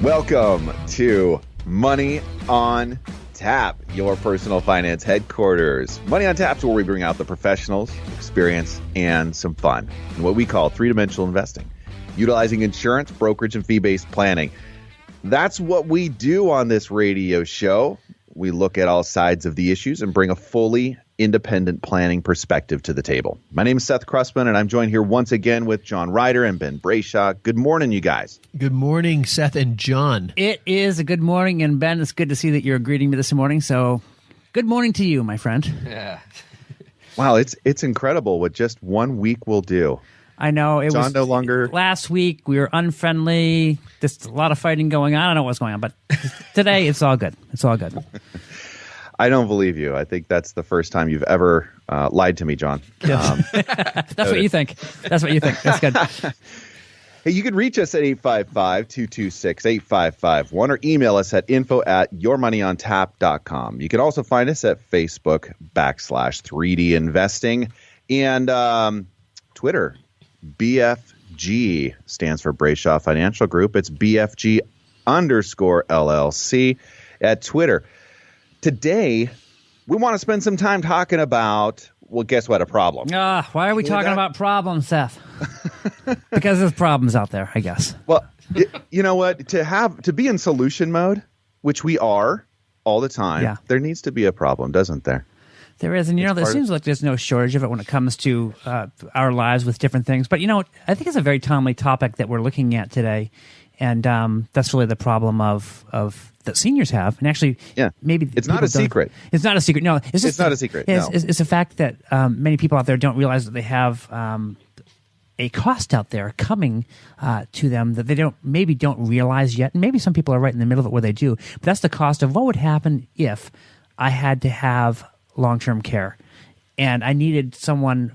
Welcome to Money on Tap, your personal finance headquarters. Money on Tap is where we bring out the professionals, experience, and some fun in what we call three-dimensional investing, utilizing insurance, brokerage, and fee-based planning. That's what we do on this radio show. We look at all sides of the issues and bring a fully independent planning perspective to the table. My name is Seth Cressman, and I'm joined here once again with John Ryder and Ben Brayshaw. Good morning, you guys. Good morning, Seth and John. It is a good morning, and Ben, it's good to see that you're greeting me this morning. So, good morning to you, my friend. Yeah. Wow, it's incredible what just 1 week will do. I know it John was no longer. Last week we were unfriendly. There's a lot of fighting going on. I don't know what's going on, but today it's all good. It's all good. I don't believe you. I think that's the first time you've ever lied to me, John. That's what you think. That's what you think. That's good. Hey, you can reach us at 855-226-8551 or email us at info@yourmoneyontap.com. You can also find us at Facebook /3D Investing and Twitter. BFG stands for Brayshaw Financial Group. It's BFG_LLC at Twitter. Today, we want to spend some time talking about, well, guess what? A problem. Why are we talking about problems, Seth? Because there's problems out there, I guess. Well, you know what? To be in solution mode, which we are all the time, there needs to be a problem, doesn't there? There is, and there seems like there's no shortage of it when it comes to our lives with different things. But I think it's a very timely topic that we're looking at today, and that's really the problem of that seniors have. And actually, maybe it's not a secret. It's not a secret. No, it's not a secret. It's a fact that many people out there don't realize that they have a cost out there coming to them that they don't realize yet. And maybe some people are right in the middle of it where they do. But that's the cost of what would happen if I had to have long-term care, and I needed someone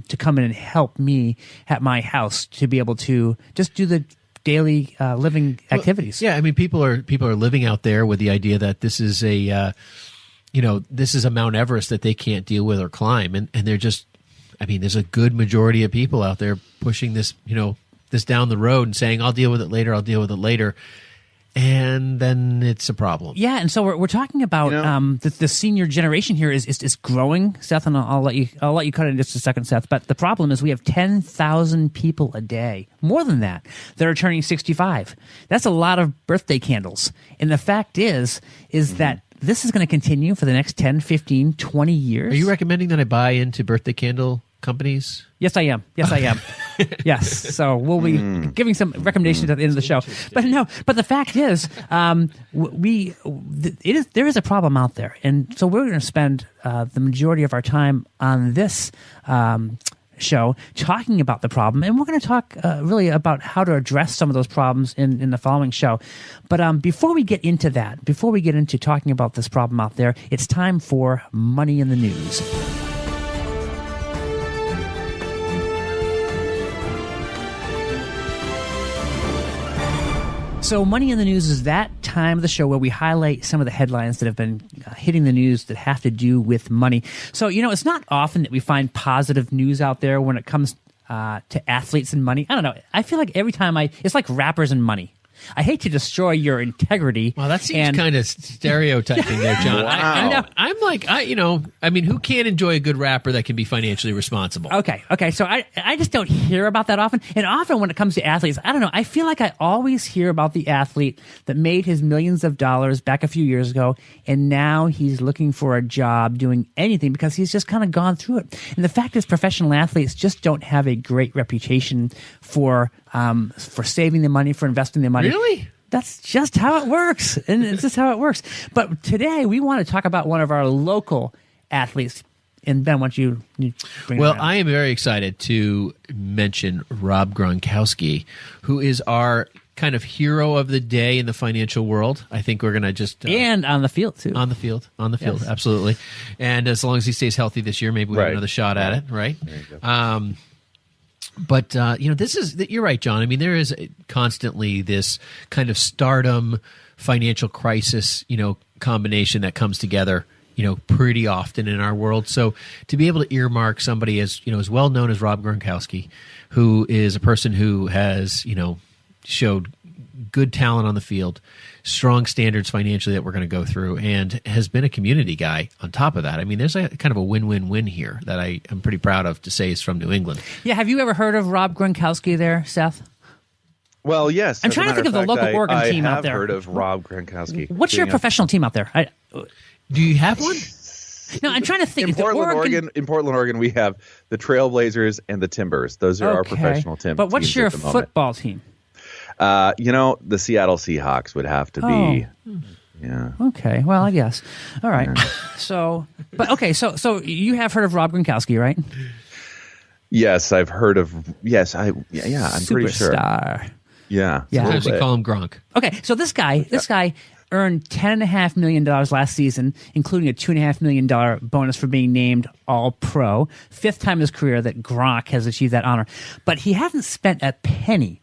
to come in and help me at my house to be able to just do the daily living activities. I mean, people are living out there with the idea that this is this is a Mount Everest that they can't deal with or climb, and they're just, I mean, there's a good majority of people out there pushing this this down the road and saying, I'll deal with it later. And then it's a problem. Yeah, and so we're talking about the senior generation here is growing, Seth, and I'll let you cut in just a second, Seth. But the problem is we have 10,000 people a day, more than that are turning 65. That's a lot of birthday candles. And the fact is that this is going to continue for the next 10, 15, 20 years. Are you recommending that I buy into birthday candle companies? Yes, I am. Yes. So we'll be giving some recommendations at the end of the show. But the fact is, there is a problem out there. And so we're going to spend the majority of our time on this show talking about the problem. And we're going to talk really about how to address some of those problems in the following show. But before we get into that, before we get into talking about this problem out there, it's time for Money in the News. So Money in the News is that time of the show where we highlight some of the headlines that have been hitting the news that have to do with money. So, it's not often that we find positive news out there when it comes to athletes and money. I don't know. I feel like every time it's like rappers and money. I hate to destroy your integrity. Well, that seems kind of stereotyping there, John. Wow. I'm like, who can't enjoy a good rapper that can be financially responsible? Okay. So I just don't hear about that often. And often when it comes to athletes, I don't know. I feel like I always hear about the athlete that made his millions of dollars back a few years ago, and now he's looking for a job doing anything because he's just kind of gone through it. And the fact is, professional athletes just don't have a great reputation for saving the money, for investing the money. Really? That's just how it works. And it's just how it works. But today we want to talk about one of our local athletes. And Ben, why don't you bring it around? I am very excited to mention Rob Gronkowski, who is our kind of hero of the day in the financial world. I think we're going to just... and on the field, too. On the field, yes. Absolutely. And as long as he stays healthy this year, maybe we'll have another shot at it, right? There you go. But, this is, you're right, John. I mean, there is constantly this kind of stardom, financial crisis, combination that comes together, pretty often in our world. So to be able to earmark somebody as well known as Rob Gronkowski, who is a person who has, showed good talent on the field, strong standards financially that we're going to go through, and has been a community guy on top of that. I mean, there's a kind of a win-win-win here that I am pretty proud of to say is from New England. Yeah, have you ever heard of Rob Gronkowski there, Seth? Well, yes. I'm trying to think of the local Oregon team out there. I have heard of Rob Gronkowski. What's your professional team out there? Do you have one? No, I'm trying to think. In Portland, Oregon, we have the Trailblazers and the Timbers. Those are our professional teams. But what's your football team? The Seattle Seahawks would have to be. Yeah. Okay. Well, I guess. All right. So you have heard of Rob Gronkowski, right? Yes, I've heard of. Yes, I'm pretty sure. Superstar. Yeah. Sometimes they call him Gronk. Okay, so this guy earned $10.5 million last season, including a $2.5 million bonus for being named All-Pro. 5th time in his career that Gronk has achieved that honor. But he hasn't spent a penny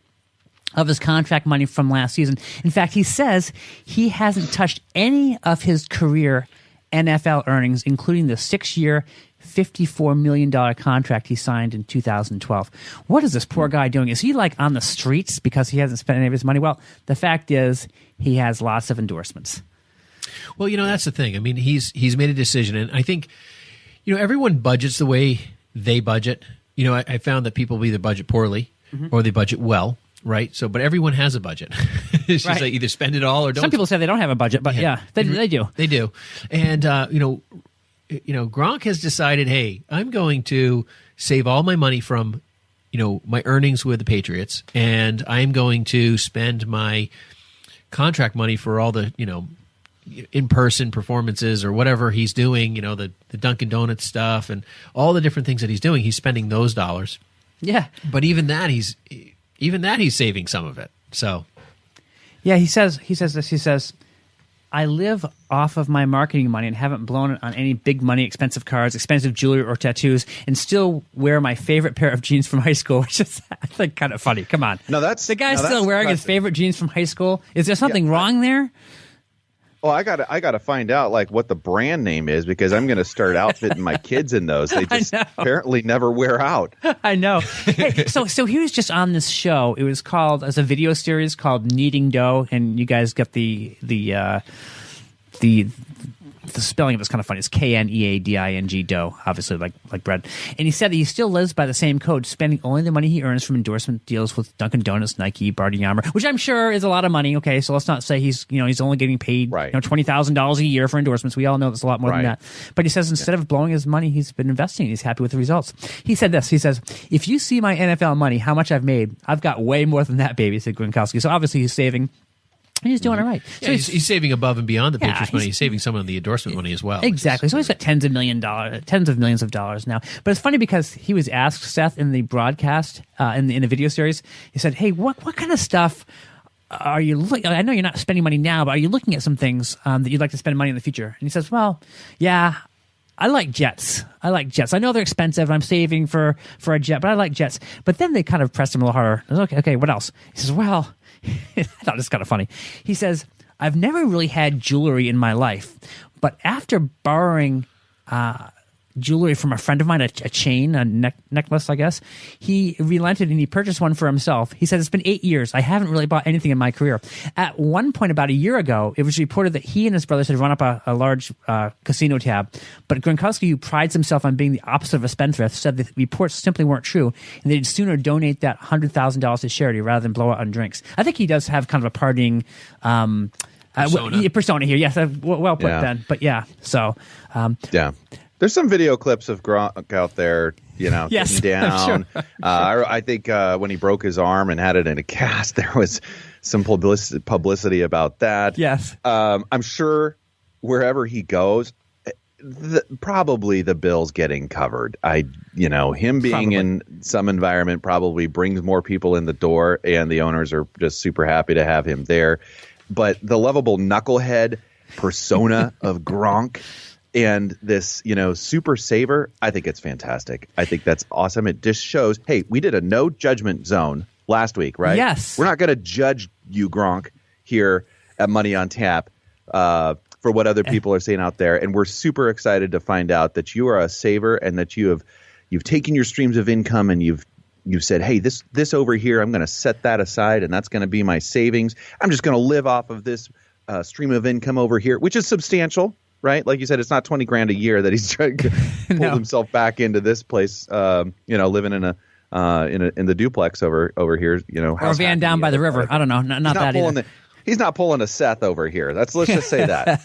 of his contract money from last season. In fact, he says he hasn't touched any of his career NFL earnings, including the 6-year, $54 million contract he signed in 2012. What is this poor guy doing? Is he like on the streets because he hasn't spent any of his money? Well, the fact is he has lots of endorsements. Well, that's the thing. I mean, he's made a decision, and I think, everyone budgets the way they budget. I found that people either budget poorly or they budget well, right? So, but everyone has a budget. It's just like either spend it all or don't. Some people say they don't have a budget, but they do. They do. And, Gronk has decided, hey, I'm going to save all my money from, my earnings with the Patriots, and I'm going to spend my contract money for all the, in-person performances or whatever he's doing, the Dunkin' Donuts stuff and all the different things that he's doing. He's spending those dollars. Yeah. But even that he's saving some of it. So. Yeah, he says this. He says, I live off of my marketing money and haven't blown it on any big money, expensive cars, expensive jewelry, or tattoos, and still wear my favorite pair of jeans from high school, which is, I think, kind of funny. Come on. No, that's the guy's still wearing his favorite jeans from high school. Is there something wrong there? Well, I gotta find out like what the brand name is because I'm gonna start outfitting my kids in those. They just apparently never wear out. I know. Hey, so he was just on this show. It was called as a video series called Kneading Dough, and you guys got the spelling of it's kind of funny. It's Kneading dough, obviously like bread. And he said that he still lives by the same code, spending only the money he earns from endorsement deals with Dunkin' Donuts, Nike, Barty Yammer, which I'm sure is a lot of money. Okay, so let's not say he's only getting paid $20,000 a year for endorsements. We all know there's a lot more than that. But he says instead of blowing his money, he's been investing. He's happy with the results. He said this. He says, "If you see my NFL money, how much I've made, I've got way more than that, baby," said Gronkowski. So obviously he's saving. He's doing it right. So he's saving above and beyond the Patriots money. He's saving some of the endorsement money as well. Exactly. So he's got tens of millions of dollars now. But it's funny because he was asked, Seth, in the broadcast, in the video series, he said, "Hey, what kind of stuff are you looking? I know you're not spending money now, but are you looking at some things that you'd like to spend money in the future?" And he says, "Well, yeah, I like jets. I know they're expensive. I'm saving for a jet, but I like jets." But then they kind of pressed him a little harder. I was, okay, what else? He says, "Well," I thought it was kind of funny. He says, "I've never really had jewelry in my life, but after borrowing jewelry from a friend of mine, a chain, a necklace, I guess, he relented and he purchased one for himself. He said, it's been 8 years. I haven't really bought anything in my career. At one point, about a year ago, it was reported that he and his brothers had run up a large casino tab. But Gronkowski, who prides himself on being the opposite of a spendthrift, said that reports simply weren't true, and they'd sooner donate that $100,000 to charity rather than blow it on drinks. I think he does have kind of a partying persona here. Yes, well put, Ben. But yeah, so yeah. There's some video clips of Gronk out there, yes, sitting down. Sure. I think when he broke his arm and had it in a cast, there was some publicity about that. Yes. I'm sure wherever he goes, probably the bill's getting covered. Him being in some environment probably brings more people in the door, and the owners are just super happy to have him there. But the lovable knucklehead persona of Gronk and this, super saver, I think it's fantastic. I think that's awesome. It just shows, hey, we did a no judgment zone last week, right? Yes. We're not going to judge you, Gronk, here at Money on Tap for what other people are saying out there. And we're super excited to find out that you are a saver and that you've taken your streams of income and you've you said, hey, this over here, I'm going to set that aside, and that's going to be my savings. I'm just going to live off of this stream of income over here, which is substantial, right? Like you said, it's not 20 grand a year that he's trying to pull himself back into this place, living in the duplex over here, or a van down by the river. I don't know, not that either. He's not pulling a Seth over here. Let's just say that.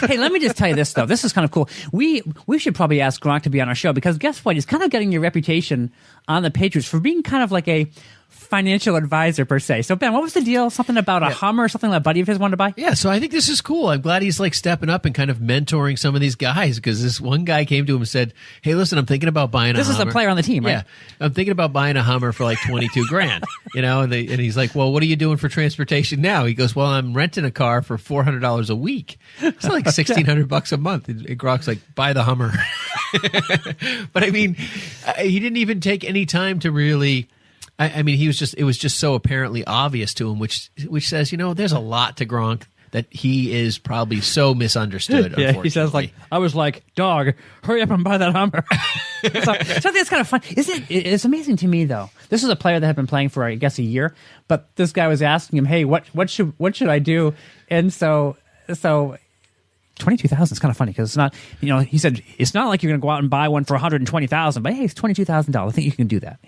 Hey, let me just tell you this, though. This is kind of cool. We should probably ask Gronk to be on our show, because guess what? He's kind of getting your reputation on the Patriots for being kind of like a financial advisor, per se. So, Ben, what was the deal? Something about a Hummer or something that a buddy of his wanted to buy? Yeah, so I think this is cool. I'm glad he's like stepping up and kind of mentoring some of these guys, because this one guy came to him and said, hey, listen, I'm thinking about buying a Hummer. This is a player on the team, right? Yeah, I'm thinking about buying a Hummer for like 22 grand, and he's like, well, what are you doing for transportation now? He goes, well, I'm renting a car for $400 a week. It's like $1,600 a month. And Gronk's like, buy the Hummer. But I mean, he didn't even take any time to really... I mean, it was just so apparently obvious to him, which says, there's a lot to Gronk that he is probably so misunderstood. Yeah, he says, like, I was like, dog, hurry up and buy that Hummer. So I think it's kind of fun. It's amazing to me, though. This is a player that had been playing for, I guess, a year, but this guy was asking him, hey, what should I do? And so 22,000 is kind of funny, because it's not, he said it's not like you're going to go out and buy one for 120,000, but hey, it's $22,000. I think you can do that,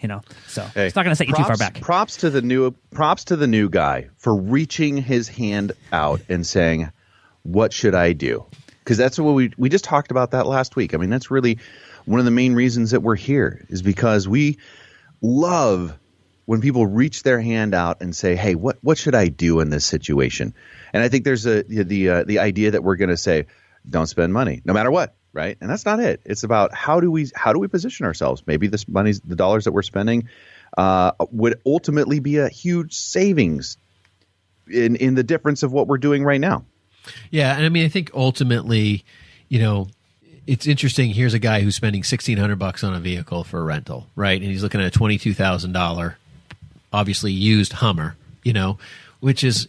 So hey, it's not going to set you too far back. Props to the new guy for reaching his hand out and saying, "What should I do?" Because that's what we just talked about that last week. I mean, that's really one of the main reasons that we're here, is because we love when people reach their hand out and say, "Hey, what should I do in this situation?" And I think there's the idea that we're going to say, don't spend money, no matter what, right? And that's not it. It's about how do we position ourselves? Maybe the dollars that we're spending would ultimately be a huge savings in the difference of what we're doing right now. Yeah, and I mean, I think ultimately, it's interesting. Here's a guy who's spending $1,600 on a vehicle for a rental, right? And he's looking at a $22,000, obviously used Hummer, which is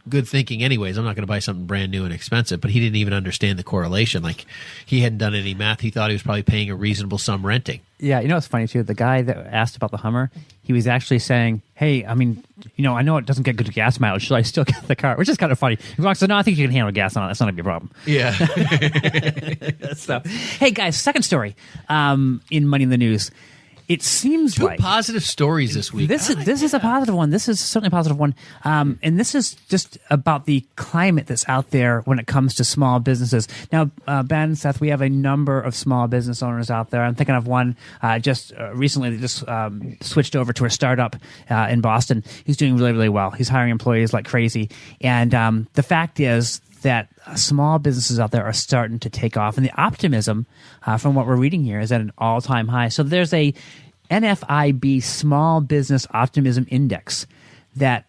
good thinking anyways. I'm not going to buy something brand new and expensive, but he didn't even understand the correlation. Like, he hadn't done any math. He thought he was probably paying a reasonable sum renting. Yeah, it's funny too. The guy that asked about the Hummer, he was actually saying, hey, I mean, I know it doesn't get good gas mileage. Should I still get the car? Which is kind of funny. Gronk said, no, I think you can handle gas on it. That's not going to be a problem. Yeah. So, hey, guys, second story in Money in the News. It seems two like positive stories this week. This is a positive one. This is certainly a positive one. And this is just about the climate that's out there when it comes to small businesses. Now, Ben, Seth, we have a number of small business owners out there. I'm thinking of one just recently that just switched over to a startup in Boston. He's doing really, really well. He's hiring employees like crazy. And the fact is that small businesses out there are starting to take off. And the optimism from what we're reading here is at an all-time high. So there's a NFIB Small Business Optimism Index that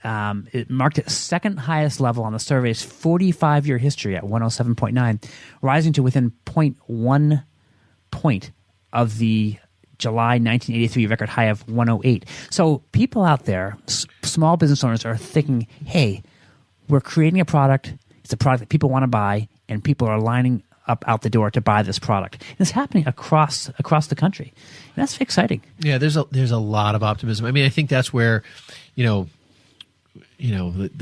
it marked its second highest level on the survey's 45-year history at 107.9, rising to within 0.1 point of the July 1983 record high of 108. So people out there, small business owners, are thinking, hey, we're creating a product. It's a product that people want to buy, and people are lining up out the door to buy this product. And it's happening across the country. And that's exciting. Yeah, there's a lot of optimism. I mean, I think that's where, the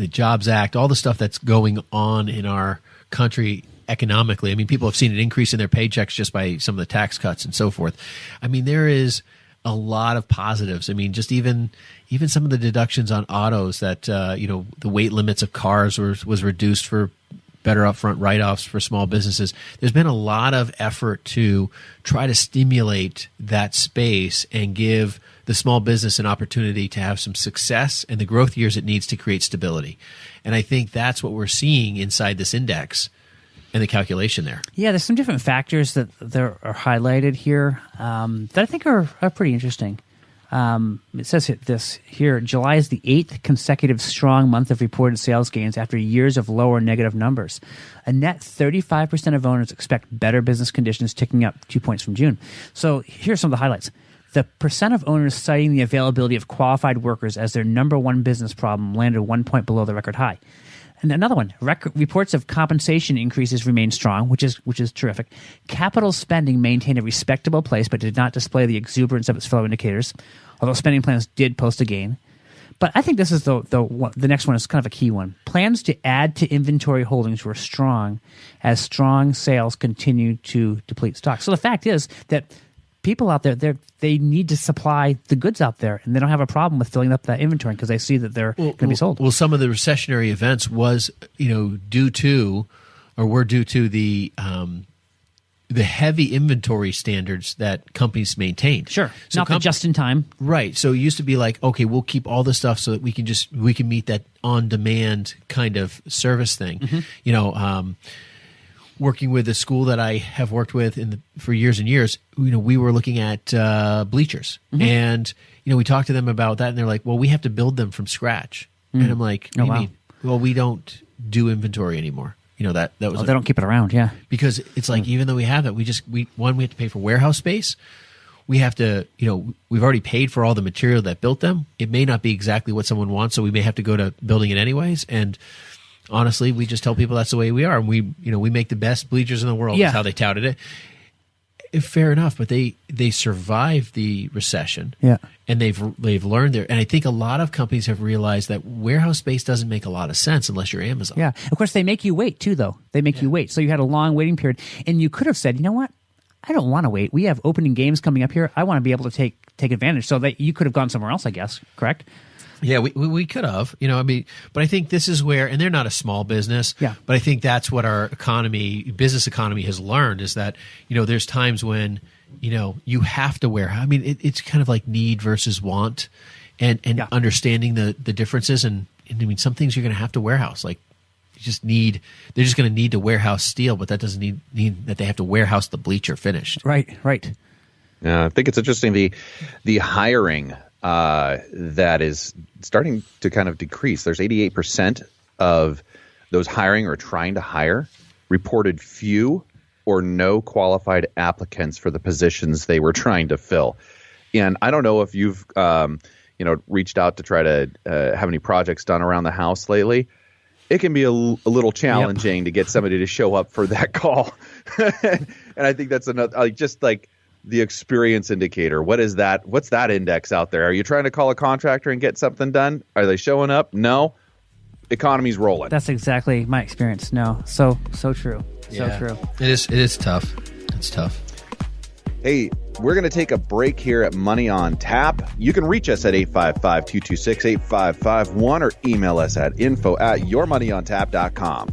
Jobs Act, all the stuff that's going on in our country economically. I mean, people have seen an increase in their paychecks just by some of the tax cuts and so forth. I mean, there is a lot of positives. I mean, just even some of the deductions on autos that, the weight limits of cars was reduced for better upfront write-offs for small businesses. There's been a lot of effort to try to stimulate that space and give the small business an opportunity to have some success and the growth years it needs to create stability. And I think that's what we're seeing inside this index and the calculation there. Yeah, there's some different factors that are highlighted here that I think are pretty interesting. It says this here: July is the 8th consecutive strong month of reported sales gains after years of lower negative numbers. A net 35% of owners expect better business conditions, ticking up 2 points from June. So here's some of the highlights. The percent of owners citing the availability of qualified workers as their number one business problem landed 1 point below the record high. And another one, reports of compensation increases remain strong, which is terrific. Capital spending maintained a respectable place, but did not display the exuberance of its fellow indicators, although spending plans did post a gain. But I think this is the next one is kind of a key one. Plans to add to inventory holdings were strong as strong sales continue to deplete stock. So the fact is that people out there, they need to supply the goods out there, and they don't have a problem with filling up that inventory because they see that they're going to be sold. Well, some of the recessionary events were due to the heavy inventory standards that companies maintained. Sure, so not the just in time. Right. So it used to be like, okay, we'll keep all the stuff so that we can meet that on demand kind of service thing. Mm-hmm. Working with a school that I have worked with for years and years, we were looking at bleachers, mm-hmm. and we talked to them about that, and they're like, "Well, we have to build them from scratch," and I'm like, "What do you mean?" Well, we don't do inventory anymore. That was they don't keep it around, yeah. Because it's like even though we have it, we have to pay for warehouse space. We have to, we've already paid for all the material that built them. It may not be exactly what someone wants, so we may have to go to building it anyways, and honestly, we just tell people that's the way we are. We make the best bleachers in the world. Yeah. Is how they touted it. Fair enough, but they survived the recession. Yeah. And they've learned and I think a lot of companies have realized that warehouse space doesn't make a lot of sense unless you're Amazon. Yeah. Of course, they make you wait too, though. They make you wait. So you had a long waiting period, and you could have said, you know what? I don't want to wait. We have opening games coming up here. I want to be able to take advantage. So that you could have gone somewhere else, I guess. Correct? Yeah, we could have, but I think this is where, and they're not a small business, yeah. But I think that's what our business economy has learned is that, there's times when, you have to warehouse. I mean, it's kind of like need versus want and yeah. Understanding the differences. And I mean, some things you're going to have to warehouse, like they're just going to need to warehouse steel, but that doesn't mean that they have to warehouse the bleacher finished. Right. I think it's interesting, the hiring that is starting to kind of decrease. There's 88% of those hiring or trying to hire reported few or no qualified applicants for the positions they were trying to fill. And I don't know if you've reached out to try to have any projects done around the house lately. It can be a little challenging to get somebody to show up for that call. And I think that's another, just like the experience indicator. What is that? What's that index out there? Are you trying to call a contractor and get something done? Are they showing up? No. Economy's rolling. That's exactly my experience. No. So true. Yeah. So true. It is tough. It's tough. Hey, we're going to take a break here at Money on Tap. You can reach us at 855-226-8551 or email us at info@yourmoneyontap.com.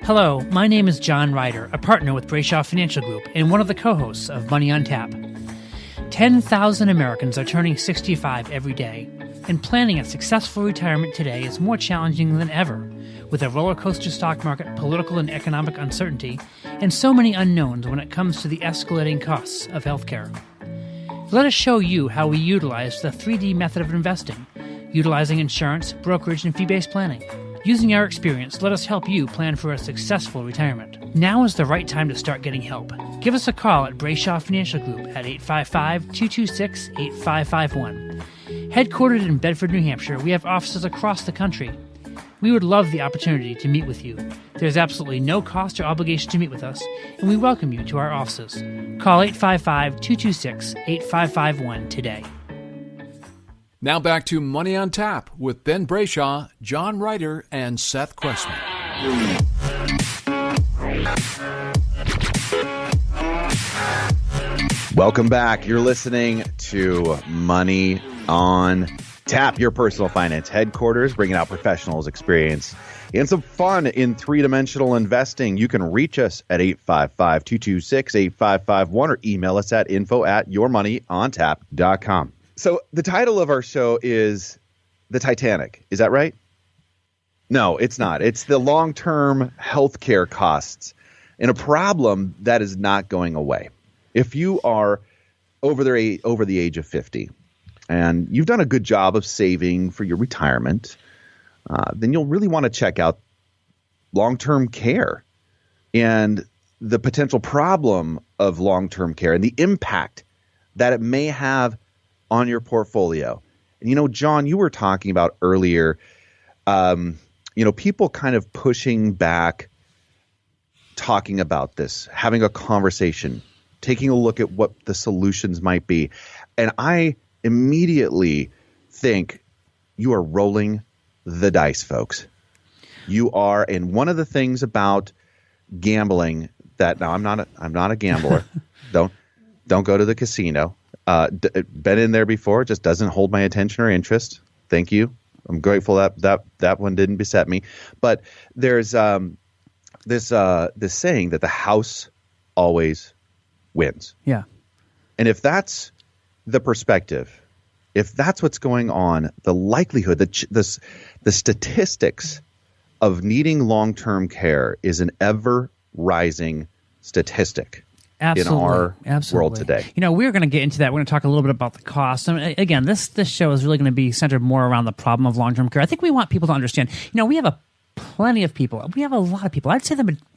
Hello, my name is John Ryder, a partner with Brayshaw Financial Group and one of the co-hosts of Money on Tap. 10,000 Americans are turning 65 every day, and planning a successful retirement today is more challenging than ever, with a roller coaster stock market, political and economic uncertainty, and so many unknowns when it comes to the escalating costs of healthcare. Let us show you how we utilize the 3D method of investing, utilizing insurance, brokerage, and fee-based planning. Using our experience, let us help you plan for a successful retirement. Now is the right time to start getting help. Give us a call at Brayshaw Financial Group at 855-226-8551. Headquartered in Bedford, New Hampshire, we have offices across the country. We would love the opportunity to meet with you. There's absolutely no cost or obligation to meet with us, and we welcome you to our offices. Call 855-226-8551 today. Now back to Money on Tap with Ben Brayshaw, John Ryder, and Seth Questman. Welcome back. You're listening to Money on Tap, your personal finance headquarters, bringing out professionals, experience, and some fun in three-dimensional investing. You can reach us at 855-226-8551 or email us at info@yourmoneyontap.com. So the title of our show is The Titanic. Is that right? No, it's not. It's the long-term healthcare costs and a problem that is not going away. If you are over the age of 50 and you've done a good job of saving for your retirement, then you'll really want to check out long-term care and the potential problem of long-term care and the impact that it may have on your portfolio. And, John, you were talking about earlier, people kind of pushing back, talking about this, having a conversation, taking a look at what the solutions might be. And I immediately think you are rolling the dice, folks. You are. And one of the things about gambling that now I'm not a gambler. Don't go to the casino. Been in there before. It just doesn't hold my attention or interest. Thank you. I'm grateful that one didn't beset me. But there's this saying that the house always wins. Yeah. And if that's the perspective, if that's what's going on, the likelihood, the statistics of needing long-term care is an ever-rising statistic. Absolutely. In our Absolutely. world today. We're going to get into that. We're going to talk a little bit about the cost. And again, this show is really going to be centered more around the problem of long-term care. I think we want people to understand, we have plenty of people. We have a lot of people. I'd say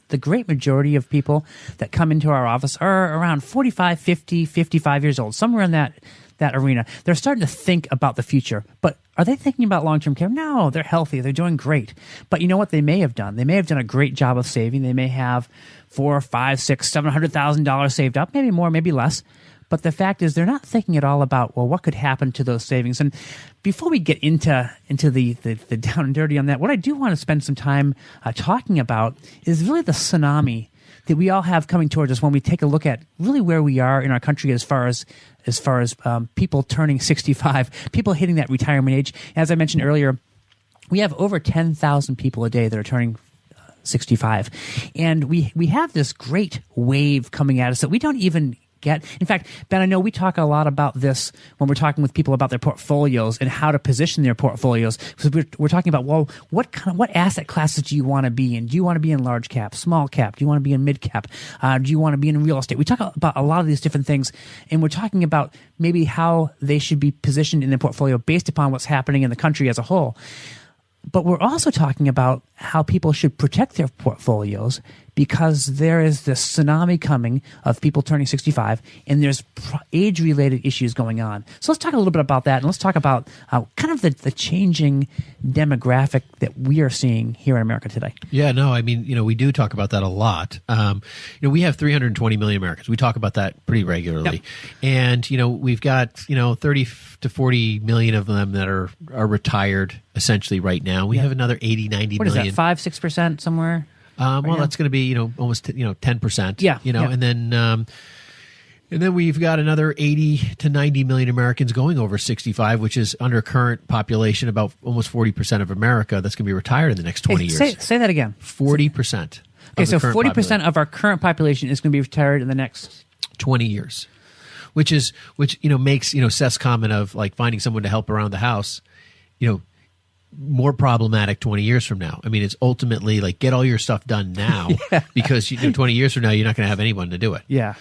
the great majority of people that come into our office are around 45, 50, 55 years old, somewhere in that arena. They're starting to think about the future. But are they thinking about long-term care? No, they're healthy. They're doing great. But you know what they may have done? They may have done a great job of saving. They may have $400,000, $500,000, $600,000, $700,000 saved up, maybe more, maybe less. But the fact is they're not thinking at all about, well, what could happen to those savings? And before we get into the down and dirty on that, what I do want to spend some time talking about is really the tsunami that we all have coming towards us when we take a look at really where we are in our country as far as people turning 65, people hitting that retirement age. As I mentioned earlier, we have over 10,000 people a day that are turning 65. And we have this great wave coming at us that we don't even get. In fact, Ben, I know we talk a lot about this when we're talking with people about their portfolios and how to position their portfolios. Because we're talking about, well, what asset classes do you want to be in? Do you want to be in large cap, small cap? Do you want to be in mid cap? Do you want to be in real estate? We talk about a lot of these different things, and we're talking about maybe how they should be positioned in their portfolio based upon what's happening in the country as a whole. But we're also talking about how people should protect their portfolios because there is this tsunami coming of people turning 65, and there's age-related issues going on. So let's talk a little bit about that, and let's talk about kind of the changing demographic that we are seeing here in America today. Yeah, no, I mean, we do talk about that a lot. We have 320 million Americans. We talk about that pretty regularly. Yep. And, we've got, 30 to 40 million of them that are retired essentially right now. We have another 80, 90 what million. Is that, 5-6% somewhere? That's going to be, almost, 10%. Yeah. And then we've got another 80 to 90 million Americans going over 65, which is under current population about almost 40% of America that's going to be retired in the next 20 years. Say that again. 40%. Okay, so 40% of our current population is going to be retired in the next 20 years, which makes, Seth's comment of like finding someone to help around the house, more problematic 20 years from now. I mean, it's ultimately like get all your stuff done now because 20 years from now, you're not going to have anyone to do it. Yeah.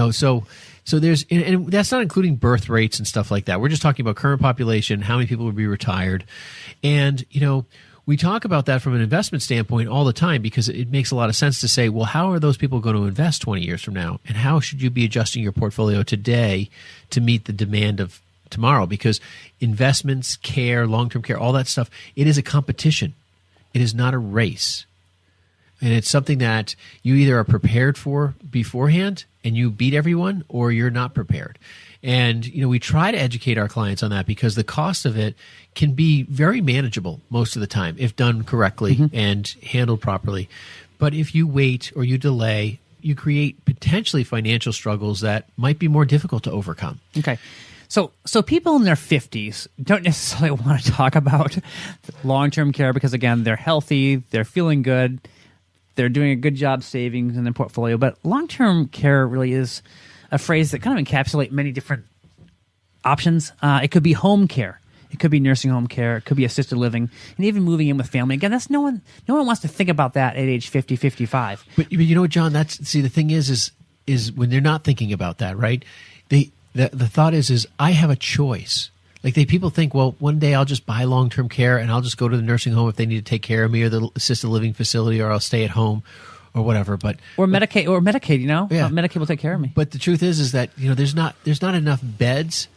So there's, and that's not including birth rates and stuff like that. We're just talking about current population, how many people would be retired. And, we talk about that from an investment standpoint all the time because it makes a lot of sense to say, well, how are those people going to invest 20 years from now? And how should you be adjusting your portfolio today to meet the demand of tomorrow? Because investments, care, long-term care, all that stuff, it is a competition. It is not a race. And it's something that you either are prepared for beforehand and you beat everyone, or you're not prepared. And, we try to educate our clients on that because the cost of it can be very manageable most of the time if done correctly and handled properly. But if you wait or you delay, you create potentially financial struggles that might be more difficult to overcome. Okay. So people in their 50s don't necessarily want to talk about long-term care because, again, they're healthy, they're feeling good, they're doing a good job saving in their portfolio. But long-term care really is a phrase that kind of encapsulates many different options. It could be home care. It could be nursing home care. It could be assisted living, and even moving in with family. Again, that's no one wants to think about that at age 50, 55. But John, the thing is when they're not thinking about that, right? The thought is I have a choice. Like people think, well, one day I'll just buy long-term care and I'll just go to the nursing home if they need to take care of me, or the assisted living facility, or I'll stay at home, or whatever. But or Medicaid, Yeah. Medicaid will take care of me. But the truth is that there's not enough beds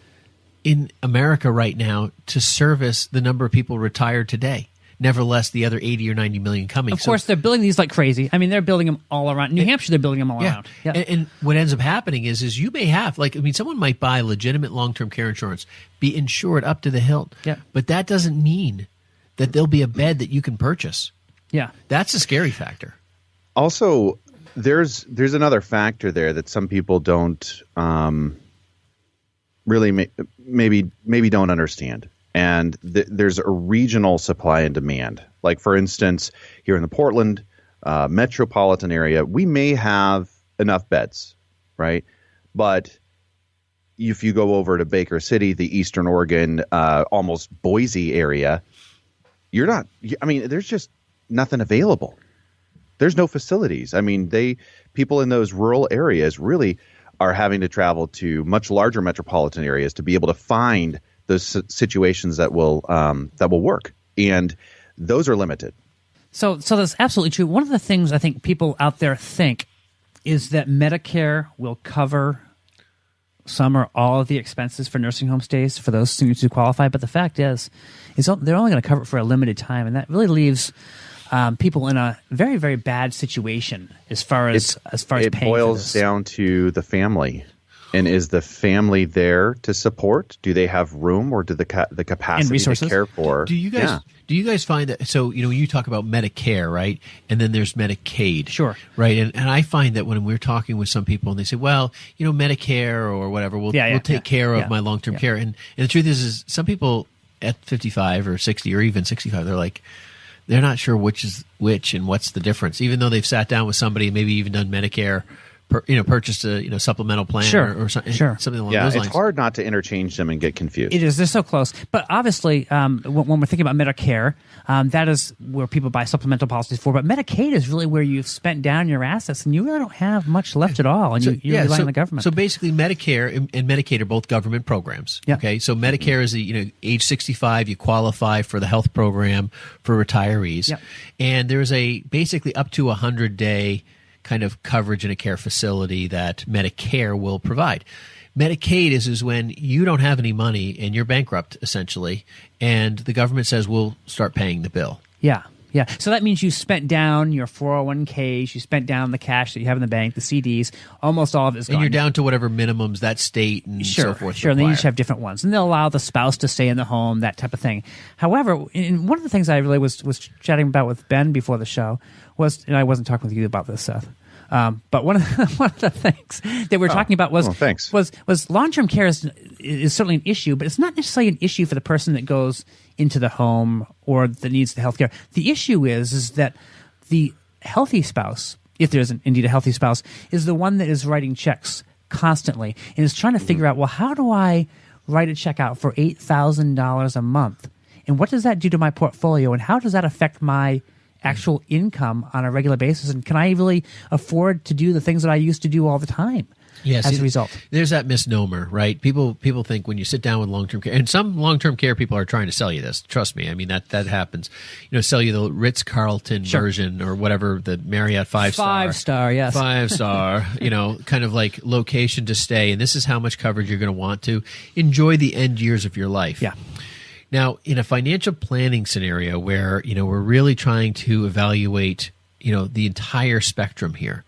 in America right now to service the number of people retired today. Nevertheless, the other 80 or 90 million coming. Of course, they're building these like crazy. I mean, they're building them all around. New Hampshire, they're building them all around. Yeah. And what ends up happening is you may have, someone might buy legitimate long-term care insurance, be insured up to the hilt. Yeah. But that doesn't mean that there'll be a bed that you can purchase. Yeah. That's a scary factor. Also, there's another factor there that some people don't really maybe don't understand. And there's a regional supply and demand. Like, for instance, here in the Portland metropolitan area, we may have enough beds, right? But if you go over to Baker City, the Eastern Oregon, almost Boise area, there's just nothing available. There's no facilities. I mean, people in those rural areas really are having to travel to much larger metropolitan areas to be able to find those situations that will work, and those are limited. So that's absolutely true. One of the things I think people out there think is that Medicare will cover some or all of the expenses for nursing home stays for those seniors who qualify. But the fact is they're only going to cover it for a limited time, and that really leaves people in a very, very bad situation as far as paying it boils down to the family. And is the family there to support? Do they have room, or do the capacity to care for? Do you guys find that? So when you talk about Medicare, right, and then there's Medicaid, sure, right, and I find that when we're talking with some people and they say, well, Medicare or whatever, we'll take care of my long-term care, and the truth is some people at 55 or 60 or even 65, they're not sure which is which and what's the difference, even though they've sat down with somebody, maybe even done Medicare. Purchased a supplemental plan or something along those lines. It's hard not to interchange them and get confused. It is. They're so close. But obviously, when we're thinking about Medicare, that is where people buy supplemental policies for. But Medicaid is really where you've spent down your assets and you really don't have much left at all. And you rely on the government. So basically, Medicare and Medicaid are both government programs. Yeah. Okay. So Medicare is age 65, you qualify for the health program for retirees. Yeah. And there's basically up to 100-day kind of coverage in a care facility that Medicare will provide. Medicaid is when you don't have any money and you're bankrupt, essentially, and the government says we'll start paying the bill. Yeah. Yeah. So that means you spent down your 401ks, you spent down the cash that you have in the bank, the CDs, almost all of it's gone. And you're down to whatever minimums that state and so forth Sure, require. and they each have different ones. And they'll allow the spouse to stay in the home, that type of thing. However, one of the things I really was chatting about with Ben before the show was, and I wasn't talking with you about this, Seth, but one of the things that we're talking about was long-term care is certainly an issue, but it's not necessarily an issue for the person that goes into the home or that needs the health care. The issue is that the healthy spouse, if there's indeed a healthy spouse, is the one that is writing checks constantly and is trying to figure out, well, how do I write a check out for $8,000 a month? And what does that do to my portfolio? And how does that affect my actual income on a regular basis? And can I really afford to do the things that I used to do all the time? Yes, as a result. There's that misnomer, right? People think when you sit down with long-term care, and some long-term care people are trying to sell you this. Trust me. I mean, that happens. Sell you the Ritz-Carlton version or whatever, the Marriott 5-star. 5-star, yes. 5-star, kind of like location to stay. And this is how much coverage you're going to want to enjoy the end years of your life. Yeah. Now, in a financial planning scenario where, we're really trying to evaluate, the entire spectrum here,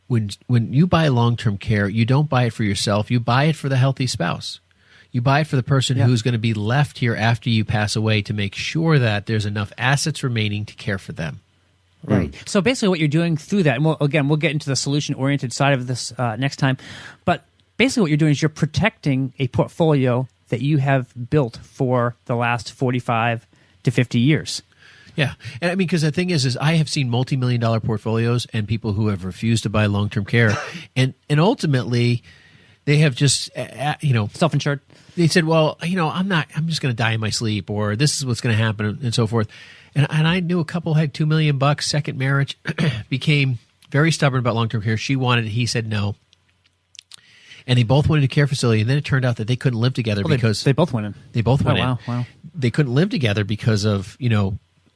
when you buy long-term care, you don't buy it for yourself. You buy it for the healthy spouse. You buy it for the person who's going to be left here after you pass away to make sure that there's enough assets remaining to care for them. Right. So basically what you're doing through that, and we'll get into the solution-oriented side of this next time, but basically what you're doing is you're protecting a portfolio that you have built for the last 45 to 50 years. Yeah. And I mean, because the thing is I have seen multi-million-dollar portfolios and people who have refused to buy long-term care. and ultimately, they have just, self-insured. They said, well, I'm just going to die in my sleep, or this is what's going to happen, and so forth. And I knew a couple had $2 million, second marriage, became very stubborn about long-term care. She wanted it. He said no. And they both went into a care facility, and then it turned out that they couldn't live together because they both went in. They both went in. Wow. They couldn't live together because of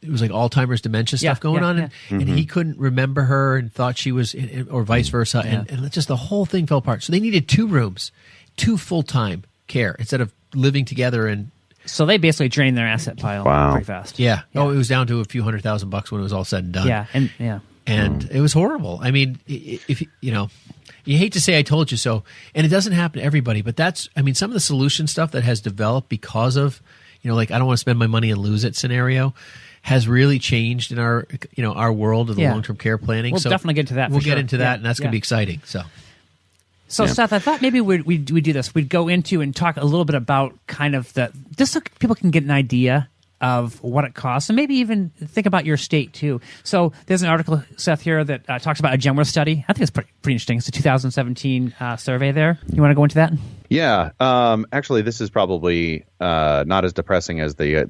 it was like Alzheimer's dementia stuff going on, and he couldn't remember her and thought she was, or vice versa, and just the whole thing fell apart. So they needed 2 rooms, 2 full-time care instead of living together. And so they basically drained their asset pile pretty fast. Yeah. Oh, it was down to a few $100,000 when it was all said and done. Yeah, and it was horrible. I mean, if you hate to say I told you so, and it doesn't happen to everybody, but some of the solution stuff that has developed because of, like I don't want to spend my money and lose it scenario has really changed in our, our world of the long-term care planning. We'll definitely get to that. We'll get into that, and that's going to be exciting. So Seth, I thought maybe we'd do this. We'd go into and talk a little bit about kind of just so people can get an idea of what it costs, and maybe even think about your state too. So there's an article, Seth, here that talks about a Genworth study. I think it's pretty interesting. It's a 2017 survey there. You want to go into that? Yeah. Actually, this is probably not as depressing as the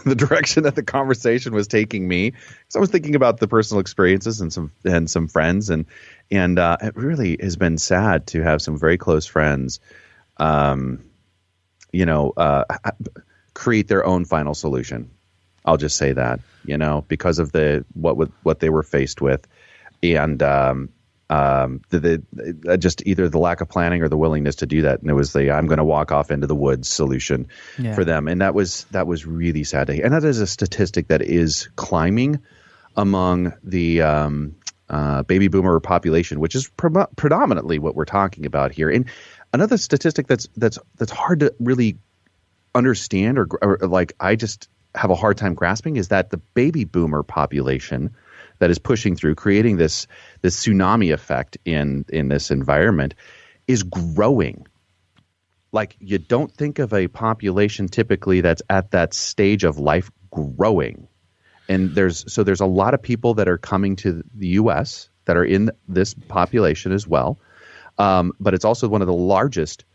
the direction that the conversation was taking me. So I was thinking about the personal experiences and some friends, and it really has been sad to have some very close friends, create their own final solution. I'll just say that, because of what they were faced with, and just either the lack of planning or the willingness to do that. And it was I'm going to walk off into the woods solution for them. And that was really sad to hear. And that is a statistic that is climbing among the baby boomer population, which is predominantly what we're talking about here. And another statistic that's hard to really understand or like I just have a hard time grasping is that the baby boomer population that is pushing through, creating this tsunami effect in this environment, is growing. Like, you don't think of a population typically that's at that stage of life growing. And there's a lot of people that are coming to the U.S. that are in this population as well. But it's also one of the largest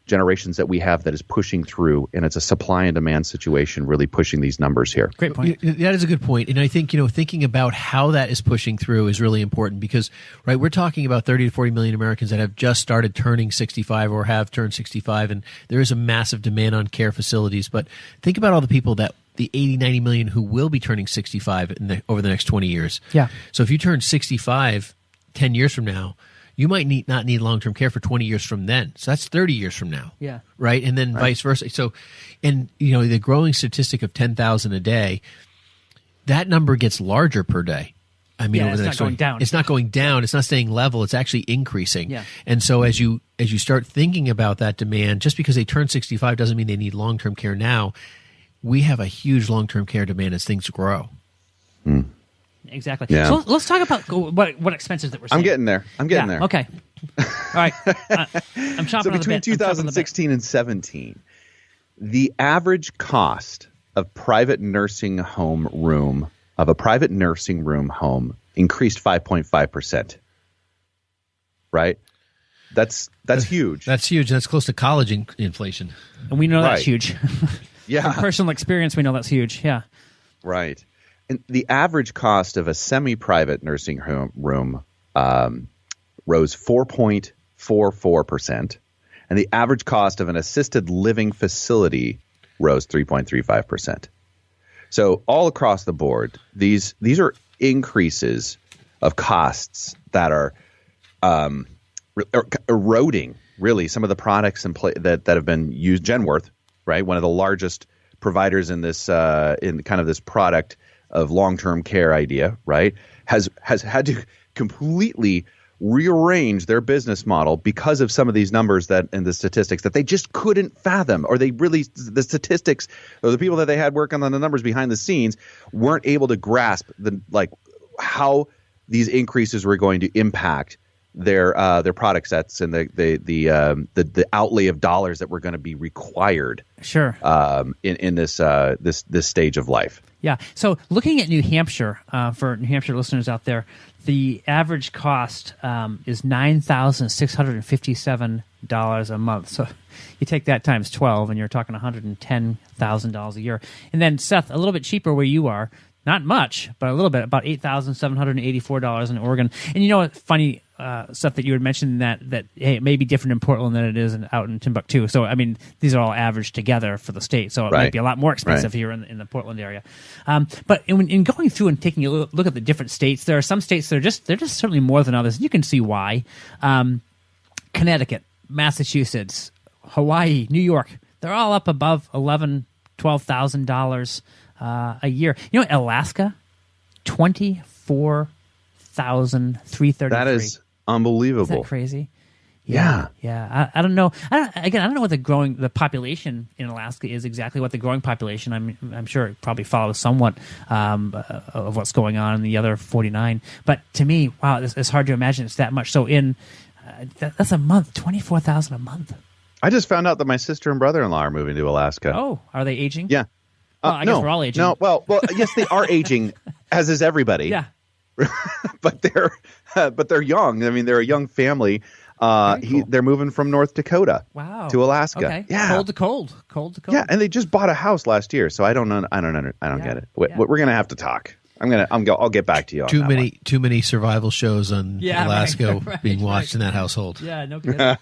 generations that we have that is pushing through, and it's a supply and demand situation really pushing these numbers here. Great point. That is a good point. And I think, thinking about how that is pushing through is really important because, right, we're talking about 30 to 40 million Americans that have just started turning 65 or have turned 65, and there is a massive demand on care facilities. But think about all the people the 80, 90 million who will be turning 65 over the next 20 years. Yeah. So if you turn 65 10 years from now, you might not need long-term care for 20 years from then. So that's 30 years from now. Yeah. Right? And then vice versa. So, and the growing statistic of 10,000 a day, that number gets larger per day. I mean, over the next going down. It's not going down. It's not staying level. It's actually increasing. Yeah. And so as you start thinking about that demand, just because they turn 65 doesn't mean they need long-term care now. We have a huge long-term care demand as things grow. Mm. Exactly. Yeah. So let's talk about what expenses that we're seeing. I'm getting there. Okay. All right. I'm chomping So on the between bit. 2016 and 17, the average cost of a private nursing home increased 5.5%. Right? That's huge. That's huge. That's close to college inflation. And we know that's huge. Yeah. From personal experience, we know that's huge. Yeah. Right. And the average cost of a semi-private nursing home room rose 4.44%, and the average cost of an assisted living facility rose 3.35%. So all across the board, these are increases of costs that are eroding really some of the products that have been used. Genworth, right, one of the largest providers in this in kind of this product of long-term care idea, right, has had to completely rearrange their business model because of some of these numbers and the statistics that they just couldn't fathom, or the statistics or the people that they had working on the numbers behind the scenes weren't able to grasp how these increases were going to impact their product sets and the outlay of dollars that were going to be required. Sure. In this stage of life. Yeah. So looking at New Hampshire, for New Hampshire listeners out there, the average cost is $9,657 a month. So you take that times 12, and you're talking $110,000 a year. And then Seth, a little bit cheaper where you are. Not much, but a little bit, about $8,784 in Oregon. And you know what? Funny stuff that you had mentioned that hey, it may be different in Portland than it is out in Timbuktu. So I mean, these are all averaged together for the state, so it might be a lot more expensive here in the Portland area. But in going through and taking a look at the different states, there are some states that they're just certainly more than others. You can see why. Connecticut, Massachusetts, Hawaii, New York, they're all up above $12,000 a year. You know, Alaska, $24,333. That is unbelievable. Is that crazy? Yeah. I don't know. I don't know what the population in Alaska is exactly. What the growing population. I'm sure it probably follows somewhat of what's going on in the other 49. But to me, wow, it's hard to imagine it's that much. So that's a month, $24,000 a month. I just found out that my sister and brother-in-law are moving to Alaska. Oh, are they aging? Yeah. Well, I guess we're all aging. No, well, yes, they are aging, as is everybody. Yeah. but they're young. I mean, they're a young family. Cool. They're moving from North Dakota to Alaska. Okay. Yeah. Cold to cold. Yeah, and they just bought a house last year, so I don't know. I don't get it. We're gonna have to talk. I'll get back to you on too that many one. Too many survival shows on Alaska being watched in that household. Yeah, no kidding.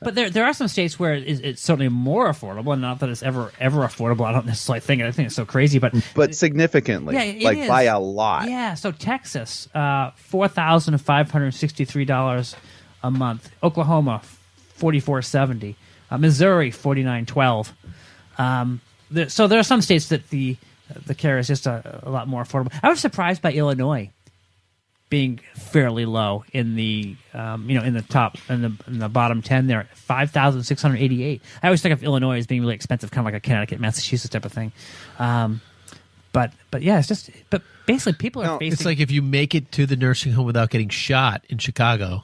But there are some states where it's certainly more affordable. Not that it's ever affordable. I don't necessarily think it. I think it's so crazy, but significantly, by a lot. Yeah. So Texas, $4,563 a month. Oklahoma, $4,470. Missouri, $4,912. So there are some states that the care is just a lot more affordable. I was surprised by Illinois being fairly low in the in the bottom 10 there, $5,688. I always think of Illinois as being really expensive, kind of like a Connecticut, Massachusetts type of thing. But yeah, but basically people are facing. It's like if you make it to the nursing home without getting shot in Chicago.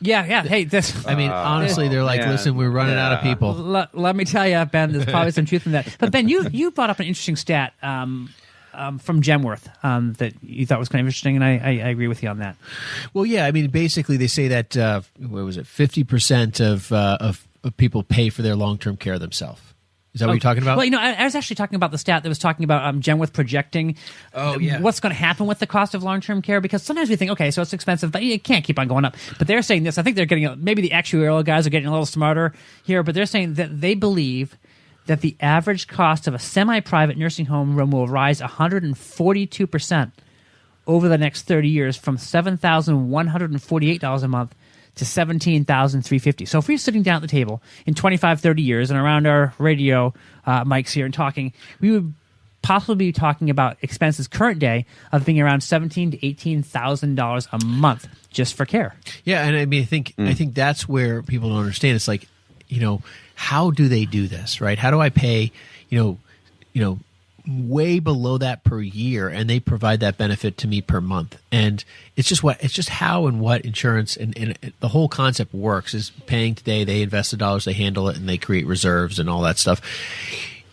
Yeah. Hey, honestly, they're like, listen, we're running out of people. Let me tell you, Ben, there's probably some truth in that. But Ben, you brought up an interesting stat from Genworth that you thought was kind of interesting, and I agree with you on that. Well, yeah, I mean, basically they say that 50% of people pay for their long-term care themselves. Is that what you're talking about? Well, I was actually talking about the stat that was talking about Genworth projecting what's going to happen with the cost of long-term care, because sometimes we think, okay, so it's expensive, but it can't keep on going up. But they're saying this. I think they're getting, maybe the actuarial guys are getting a little smarter here, but they're saying that they believe that the average cost of a semi-private nursing home room will rise 142% over the next 30 years, from $7,148 a month to $17,350. So if we're sitting down at the table in 25, 30 years and around our radio mics here and talking, we would possibly be talking about expenses current day of being around $17,000 to $18,000 a month just for care. Yeah, and I mean, I think that's where people don't understand. It's like, how do they do this, right? How do I pay, way below that per year, and they provide that benefit to me per month? And it's just how and what insurance and the whole concept works is paying today, they invest the dollars, they handle it, and they create reserves and all that stuff.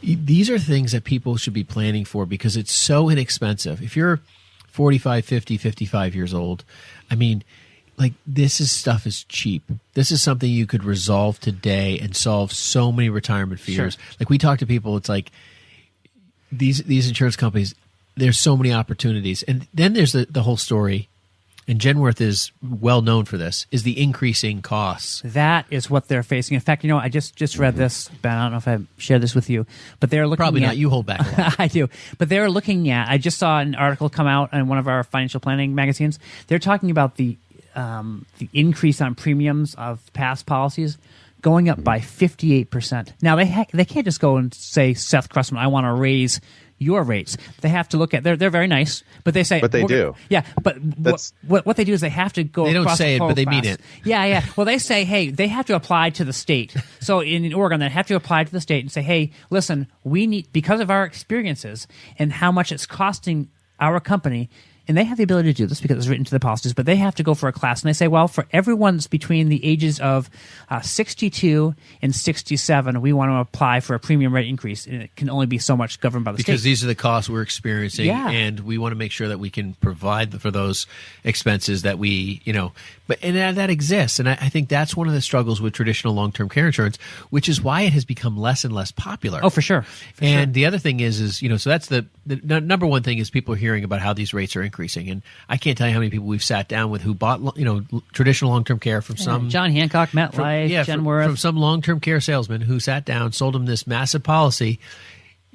These are things that people should be planning for, because it's so inexpensive. If you're 45, 50, 55 years old, I mean, like, stuff is cheap. This is something you could resolve today and solve so many retirement fears. Sure. Like, we talk to people, it's like, these insurance companies, there's so many opportunities. And then there's the whole story, and Genworth is well known for this, is the increasing costs. That is what they're facing. In fact, I just read this, Ben, I don't know if I shared this with you, but they're looking Probably at... not. You hold back a lot. I do. But they're looking at... I just saw an article come out in one of our financial planning magazines. They're talking about the increase on premiums of past policies going up by 58%. Now, they can't just go and say, Seth Cressman, I want to raise your rates. They have to look at... They're very nice, but they say... But they do. Yeah, but what they do is they have to go... They don't across say the it, but they class. mean it. Yeah. Well, they say, hey, they have to apply to the state. So in Oregon, they have to apply to the state and say, hey, listen, we need... Because of our experiences and how much it's costing our company... And they have the ability to do this because it's written to the policies, but they have to go for a class. And they say, well, for everyone's between the ages of 62 and 67, we want to apply for a premium rate increase. And it can only be so much governed by the state. Because these are the costs we're experiencing, and we want to make sure that we can provide for those expenses that we, and that exists. And I think that's one of the struggles with traditional long-term care insurance, which is why it has become less and less popular. Oh, for sure. The other thing is so that's the number one thing is people are hearing about how these rates are increasing. increasing. And I can't tell you how many people we've sat down with who bought, traditional long-term care from some John Hancock, MetLife, Genworth. from some long-term care salesman who sat down, sold them this massive policy.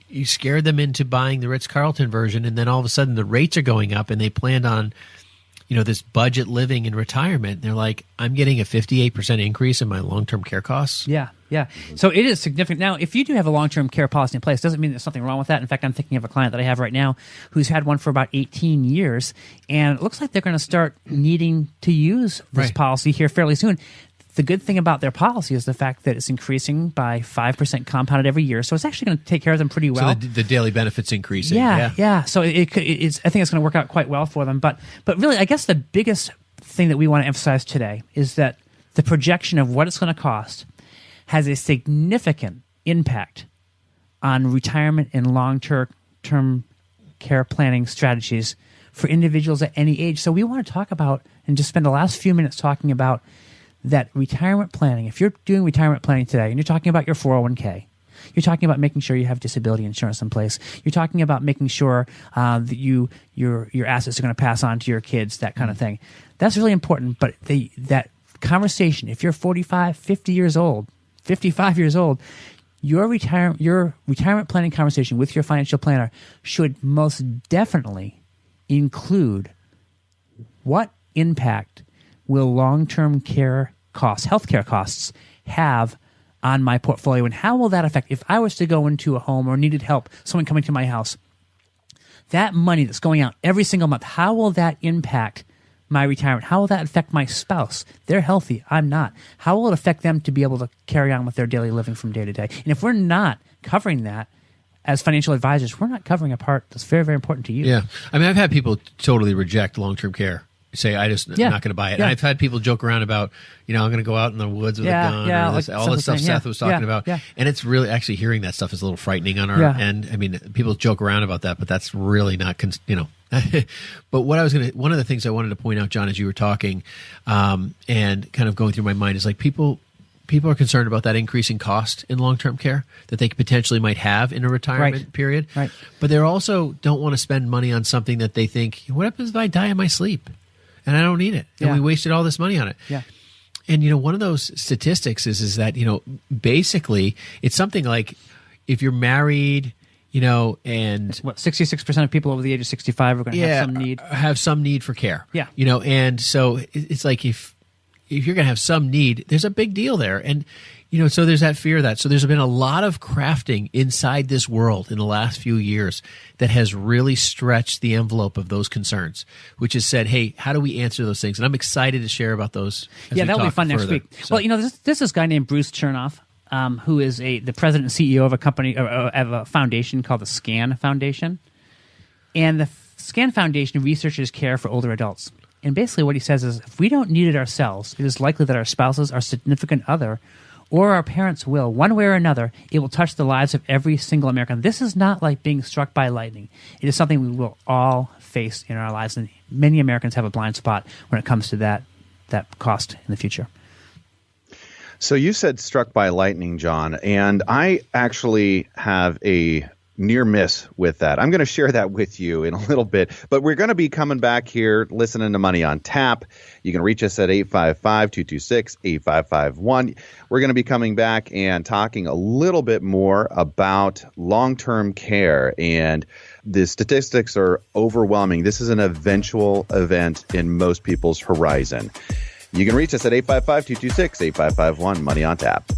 You scared them into buying the Ritz-Carlton version, and then all of a sudden the rates are going up, and they planned on, this budget living in retirement. They're like, I'm getting a 58% increase in my long-term care costs. Yeah. So it is significant. Now, if you do have a long-term care policy in place, doesn't mean there's something wrong with that. In fact, I'm thinking of a client that I have right now who's had one for about 18 years, and it looks like they're going to start needing to use this policy here fairly soon. The good thing about their policy is the fact that it's increasing by 5% compounded every year. So it's actually going to take care of them pretty well. So the daily benefits increasing. Yeah. So I think it's going to work out quite well for them. But really, I guess the biggest thing that we want to emphasize today is that the projection of what it's going to cost has a significant impact on retirement and long-term care planning strategies for individuals at any age. So we want to talk about and just spend the last few minutes talking about that retirement planning. If you're doing retirement planning today and you're talking about your 401k, you're talking about making sure you have disability insurance in place. You're talking about making sure that your assets are going to pass on to your kids, that kind of thing. That's really important. But that conversation, if you're 45, 50 years old, 55 years old, your retirement planning conversation with your financial planner should most definitely include what impact will long-term care costs, healthcare costs, have on my portfolio, and how will that affect if I was to go into a home or needed help, someone coming to my house, that money that's going out every single month, how will that impact my retirement? How will that affect my spouse? They're healthy, I'm not. How will it affect them to be able to carry on with their daily living from day to day? And if we're not covering that as financial advisors, we're not covering a part that's very, very important to you. Yeah. I mean, I've had people totally reject long-term care. Say, I'm not going to buy it. Yeah. And I've had people joke around about, I'm going to go out in the woods with a gun. Or this, all the stuff Seth was talking about. Yeah. And it's really, actually hearing that stuff is a little frightening on our end. I mean, people joke around about that, but that's really not, But one of the things I wanted to point out, John, as you were talking, and kind of going through my mind is like people are concerned about that increasing cost in long-term care that they potentially might have in a retirement period. Right. But they also don't want to spend money on something that they think, what happens if I die in my sleep? And I don't need it. And we wasted all this money on it. Yeah. And, one of those statistics is that, basically it's something like if you're married, and what 66% of people over the age of 65 are going to have some need for care. Yeah. And so it's like if you're going to have some need, there's a big deal there. And, so there's that fear of that. So there's been a lot of crafting inside this world in the last few years that has really stretched the envelope of those concerns, which has said, hey, how do we answer those things? And I'm excited to share about those. That'll be fun next week. So, well, there's this guy named Bruce Chernoff, who is the president and CEO of a company, of a foundation called the SCAN Foundation. And the SCAN Foundation researches care for older adults. And basically what he says is, if we don't need it ourselves, it is likely that our spouses, our significant other, or our parents will, one way or another, it will touch the lives of every single American. This is not like being struck by lightning. It is something we will all face in our lives, and many Americans have a blind spot when it comes to that cost in the future. So you said struck by lightning, John, and I actually have a near miss with that. I'm going to share that with you in a little bit, but we're going to be coming back here listening to Money on Tap. You can reach us at 855-226-8551. We're going to be coming back and talking a little bit more about long-term care, and the statistics are overwhelming. This is an eventual event in most people's horizon. You can reach us at 855-226-8551, Money on Tap.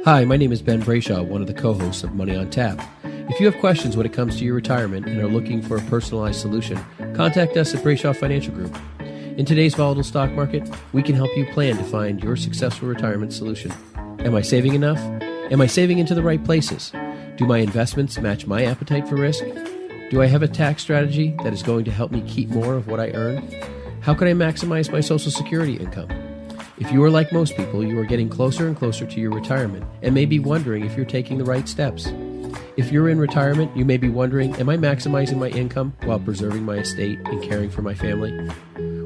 Hi, my name is Ben Brayshaw, one of the co-hosts of Money on Tap. If you have questions when it comes to your retirement and are looking for a personalized solution, contact us at Brayshaw Financial Group. In today's volatile stock market, we can help you plan to find your successful retirement solution. Am I saving enough? Am I saving into the right places? Do my investments match my appetite for risk? Do I have a tax strategy that is going to help me keep more of what I earn? How can I maximize my Social Security income? If you are like most people, you are getting closer and closer to your retirement and may be wondering if you're taking the right steps. If you're in retirement, you may be wondering, am I maximizing my income while preserving my estate and caring for my family?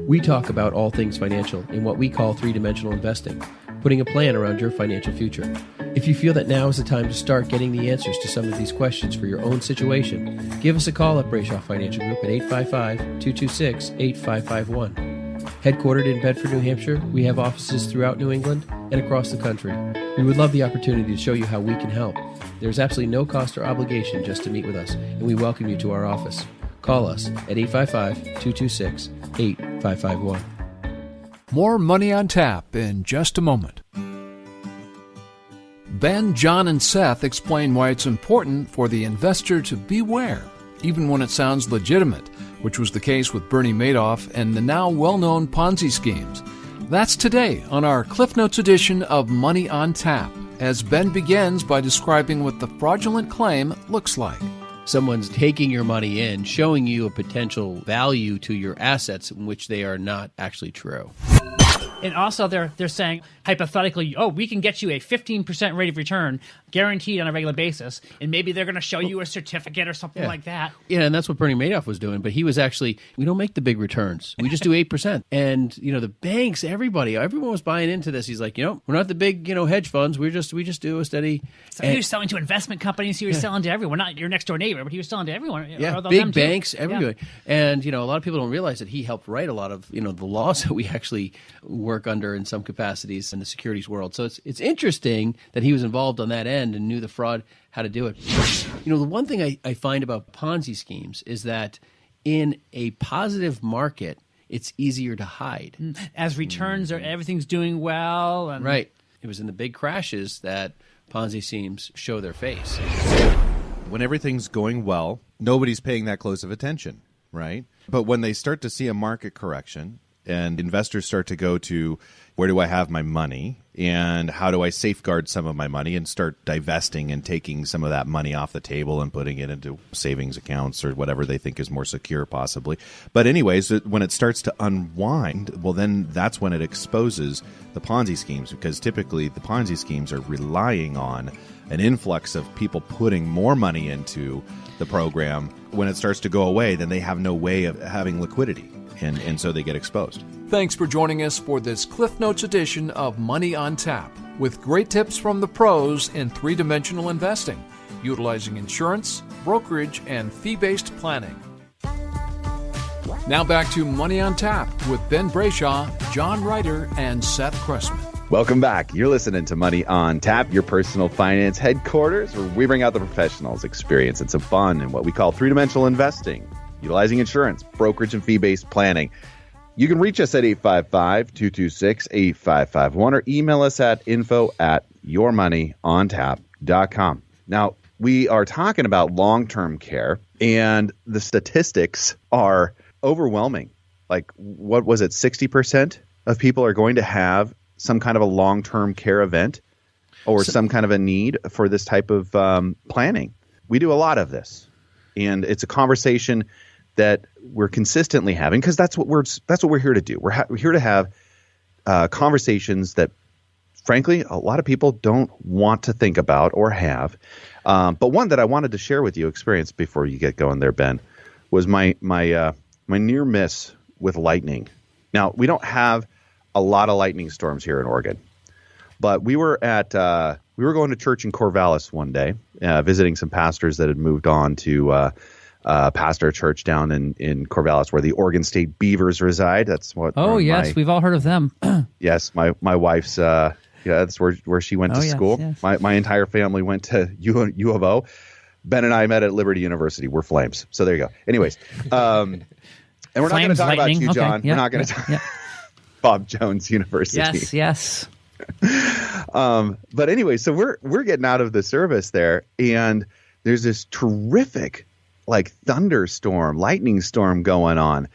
We talk about all things financial in what we call three-dimensional investing, putting a plan around your financial future. If you feel that now is the time to start getting the answers to some of these questions for your own situation, give us a call at Brayshaw Financial Group at 855-226-8551. Headquartered in Bedford, New Hampshire, we have offices throughout New England and across the country. We would love the opportunity to show you how we can help. There's absolutely no cost or obligation just to meet with us, and we welcome you to our office. Call us at 855-226-8551. More Money on Tap in just a moment. Ben, John, and Seth explain why it's important for the investor to beware, even when it sounds legitimate, which was the case with Bernie Madoff and the now well-known Ponzi schemes. That's today on our Cliff Notes edition of Money on Tap, as Ben begins by describing what the fraudulent claim looks like. Someone's taking your money in, showing you a potential value to your assets in which they are not actually true. And also, they're saying, hypothetically, we can get you a 15% rate of return guaranteed on a regular basis, and maybe they're going to show you a certificate or something like that. Yeah, and that's what Bernie Madoff was doing, but he was actually, we don't make the big returns. We just do 8%. And, the banks, everyone was buying into this. He's like, we're not the big, hedge funds. We just do a steady. So he was selling to investment companies. He was selling to everyone, not your next door neighbor, but he was selling to everyone. Yeah, big banks, everywhere. Yeah. And, a lot of people don't realize that he helped write a lot of, the laws that we actually work under in some capacities in the securities world. So it's interesting that he was involved on that end and knew the fraud, how to do it. The one thing I find about Ponzi schemes is that in a positive market, it's easier to hide. As returns everything's doing well. And right. It was in the big crashes that Ponzi schemes show their face. When everything's going well, nobody's paying that close of attention, right? But when they start to see a market correction and investors start to go to, where do I have my money and how do I safeguard some of my money, and start divesting and taking some of that money off the table and putting it into savings accounts or whatever they think is more secure possibly. But anyways, when it starts to unwind, well, then that's when it exposes the Ponzi schemes, because typically the Ponzi schemes are relying on an influx of people putting more money into the program. When it starts to go away, then they have no way of having liquidity. And so they get exposed. Thanks for joining us for this Cliff Notes edition of Money on Tap, with great tips from the pros in three-dimensional investing, utilizing insurance, brokerage, and fee-based planning. Now back to Money on Tap with Ben Brayshaw, John Ryder, and Seth Cressman. Welcome back. You're listening to Money on Tap, your personal finance headquarters, where we bring out the professionals, experience, and some fun in what we call three-dimensional investing, utilizing insurance, brokerage, and fee-based planning. You can reach us at 855-226-8551 or email us at info@yourmoneyontap.com. Now, we are talking about long-term care, and the statistics are overwhelming. Like, what was it, 60% of people are going to have some kind of a long-term care event or some kind of a need for this type of planning. We do a lot of this, and it's a conversation that we're consistently having, because that's what we're here to do. We're here to have conversations that, frankly, a lot of people don't want to think about or have. But one that I wanted to share with you, experience before you get going there, Ben, was my near miss with lightning. Now, we don't have a lot of lightning storms here in Oregon, but we were going to church in Corvallis one day, visiting some pastors that had moved on to pastor a church down in Corvallis, where the Oregon State Beavers reside. That's what. Oh yes, we've all heard of them. Yes, my wife's. That's where she went to school. Yes. My entire family went to U of O. Ben and I met at Liberty University. We're flames. So there you go. Anyways, and we're not going to talk about you, John. We're not going to talk Bob Jones University. Yes. But anyway, so we're getting out of the service there, and there's this terrific, like, thunderstorm, lightning storm going on.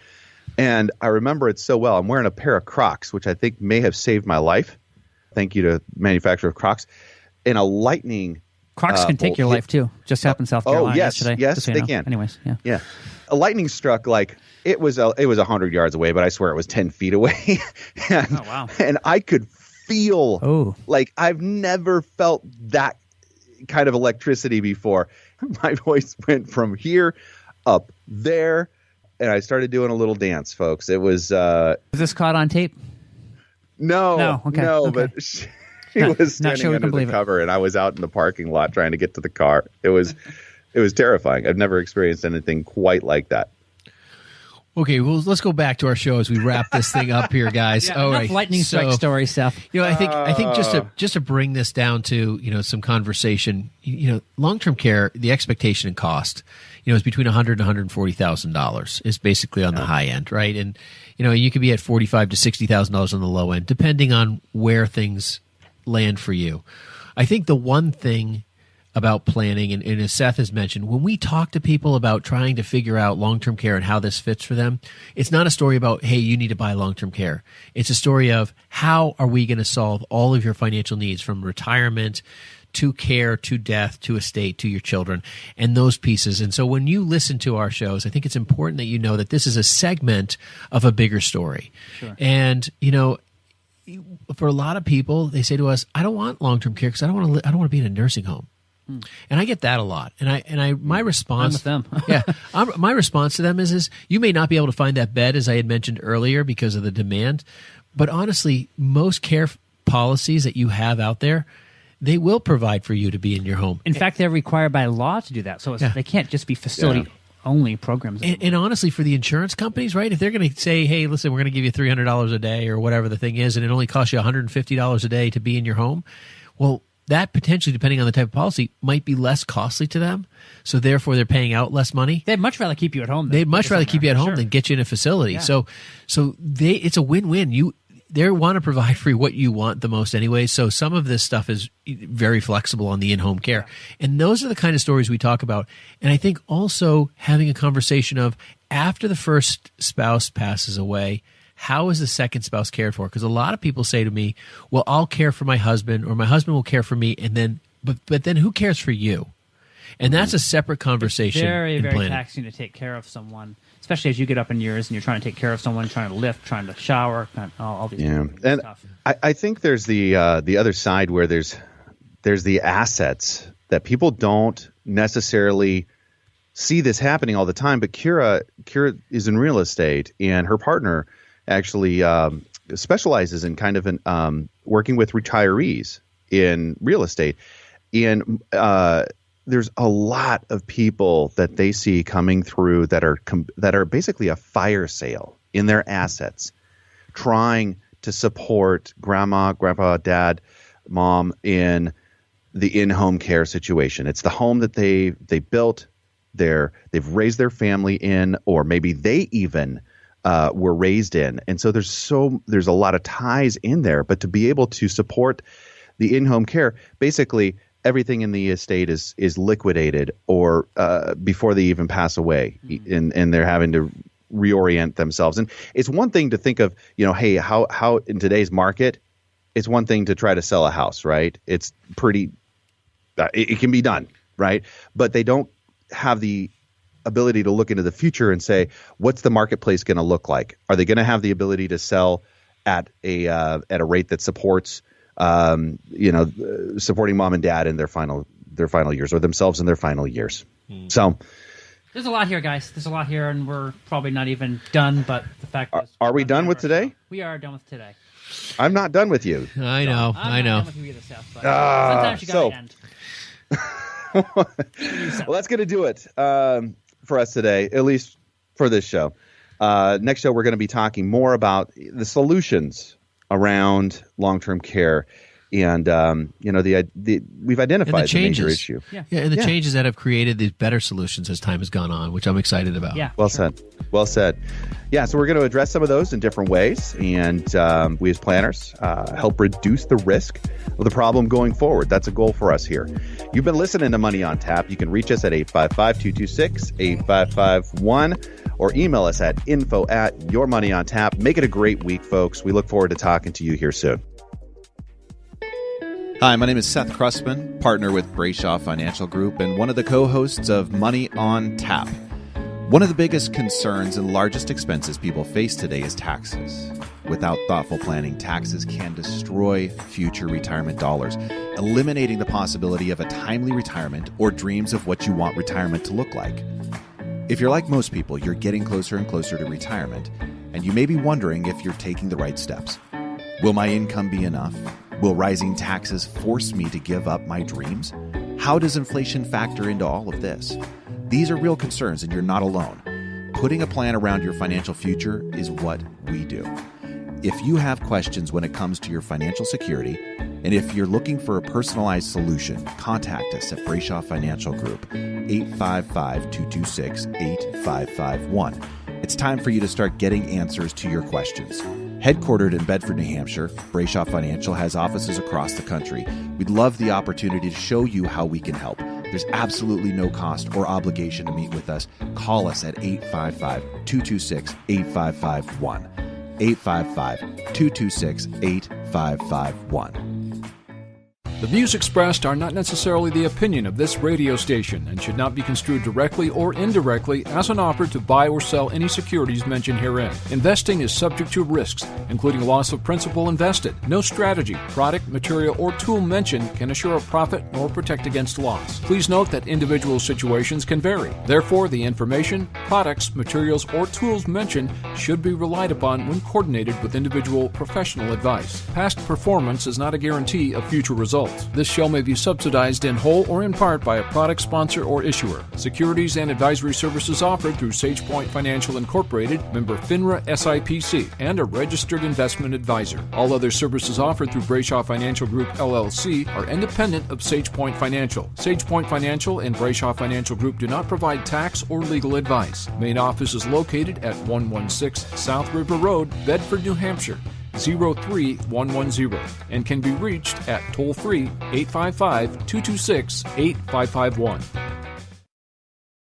And I remember it so well. I'm wearing a pair of Crocs, which I think may have saved my life. Thank you to manufacturer of Crocs. And a lightning. Crocs can take your life too. Just happened in South Carolina yesterday. Yes, they can. Anyways, yeah. A lightning struck, like, it was 100 yards away, but I swear it was 10 feet away. And, oh wow! And I could feel like I've never felt that kind of electricity before. My voice went from here up there, and I started doing a little dance, folks. It was. Was this caught on tape? No, okay, no, okay. but she Not- was not standing sure we under can the believe it. cover, and I was out in the parking lot trying to get to the car. It was terrifying. I've never experienced anything quite like that. Okay, well, let's go back to our show as we wrap this thing up here, guys. All Enough right, lightning strike so, story, Seth. I think just to bring this down to some conversation, long-term care, the expectation and cost, is between $100,000 and $140,000 is basically on the high end, right? And you could be at $45,000 to $60,000 on the low end, depending on where things land for you. I think the one thing about planning, and as Seth has mentioned, when we talk to people about trying to figure out long-term care and how this fits for them, it's not a story about, hey, you need to buy long-term care. It's a story of how are we going to solve all of your financial needs, from retirement to care, to death, to estate, to your children, and those pieces. And so when you listen to our shows, I think it's important that you know that this is a segment of a bigger story. Sure. And, for a lot of people, they say to us, I don't want long-term care because I don't want to be in a nursing home. And I get that a lot. And my response, I'm with them. my response to them is you may not be able to find that bed, as I had mentioned earlier, because of the demand. But honestly, most care policies that you have out there, they will provide for you to be in your home. In fact, they're required by law to do that. So they can't just be facility-only programs. And honestly, for the insurance companies, right, if they're going to say, hey, listen, we're going to give you $300 a day or whatever the thing is, and it only costs you $150 a day to be in your home, well, that potentially, depending on the type of policy, might be less costly to them. So therefore, they're paying out less money. They'd much rather keep you at home. They'd much rather keep you at home than get you in a facility. Yeah. So it's a win-win. They want to provide for what you want the most anyway. So some of this stuff is very flexible on the in-home care. And those are the kind of stories we talk about. And I think also having a conversation of, after the first spouse passes away, how is the second spouse cared for? Because a lot of people say to me, well, I'll care for my husband, or my husband will care for me, and then but then who cares for you? And that's a separate conversation. It's very, in very planning. taxing to take care of someone, especially as you get up in years and you're trying to take care of someone, trying to lift, trying to shower, all these And stuff. I think there's the other side where there's the assets that people don't necessarily see this happening all the time. But Kira is in real estate, and her partner actually specializes in kind of working with retirees in real estate. And there's a lot of people that they see coming through that are basically a fire sale in their assets, trying to support grandma, grandpa, dad, mom in the in-home care situation. It's the home that they built, they've raised their family in, or maybe they even were raised in. And so there's a lot of ties in there. But to be able to support the in-home care, basically everything in the estate is liquidated or before they even pass away, and they're having to reorient themselves. And it's one thing to think of, hey, how in today's market, it's one thing to try to sell a house, right? It's pretty, it can be done, right? But they don't have the ability to look into the future and say, what's the marketplace going to look like? Are they going to have the ability to sell at a rate that supports supporting mom and dad in their final years, or themselves in their final years? So there's a lot here, guys. There's a lot here, and we're probably not even done. But the fact is, are we done with today? We are done with today. I'm not done with you. I know. I'm not done with you either, Seth, but sometimes you gotta end. Well, that's going to do it for us today, at least for this show. Next show, we're going to be talking more about the solutions around long-term care, and we've identified the major issue. Yeah, and the changes that have created these better solutions as time has gone on, which I'm excited about. Yeah, well said. Well said. Yeah, so we're going to address some of those in different ways, and we as planners help reduce the risk of the problem going forward. That's a goal for us here. You've been listening to Money on Tap. You can reach us at 855-226-8551 or email us at info@yourmoneyontap. Make it a great week, folks. We look forward to talking to you here soon. Hi, my name is Seth Krusman, partner with Brayshaw Financial Group and one of the co-hosts of Money on Tap. One of the biggest concerns and largest expenses people face today is taxes. Without thoughtful planning, taxes can destroy future retirement dollars, eliminating the possibility of a timely retirement or dreams of what you want retirement to look like. If you're like most people, you're getting closer and closer to retirement, and you may be wondering if you're taking the right steps. Will my income be enough? Will rising taxes force me to give up my dreams? How does inflation factor into all of this? These are real concerns, and you're not alone. Putting a plan around your financial future is what we do. If you have questions when it comes to your financial security, and if you're looking for a personalized solution, contact us at Brayshaw Financial Group, 855-226-8551. It's time for you to start getting answers to your questions. Headquartered in Bedford, New Hampshire, Brayshaw Financial has offices across the country. We'd love the opportunity to show you how we can help. There's absolutely no cost or obligation to meet with us. Call us at 855-226-8551. 855-226-8551. The views expressed are not necessarily the opinion of this radio station and should not be construed directly or indirectly as an offer to buy or sell any securities mentioned herein. Investing is subject to risks, including loss of principal invested. No strategy, product, material, or tool mentioned can assure a profit nor protect against loss. Please note that individual situations can vary. Therefore, the information, products, materials, or tools mentioned should be relied upon when coordinated with individual professional advice. Past performance is not a guarantee of future results. This show may be subsidized in whole or in part by a product sponsor or issuer. Securities and advisory services offered through SagePoint Financial Incorporated, member FINRA SIPC, and a registered investment advisor. All other services offered through Brayshaw Financial Group LLC are independent of SagePoint Financial. SagePoint Financial and Brayshaw Financial Group do not provide tax or legal advice. Main office is located at 116 South River Road, Bedford, New Hampshire, 03110, and can be reached at toll-free 855-226-8551.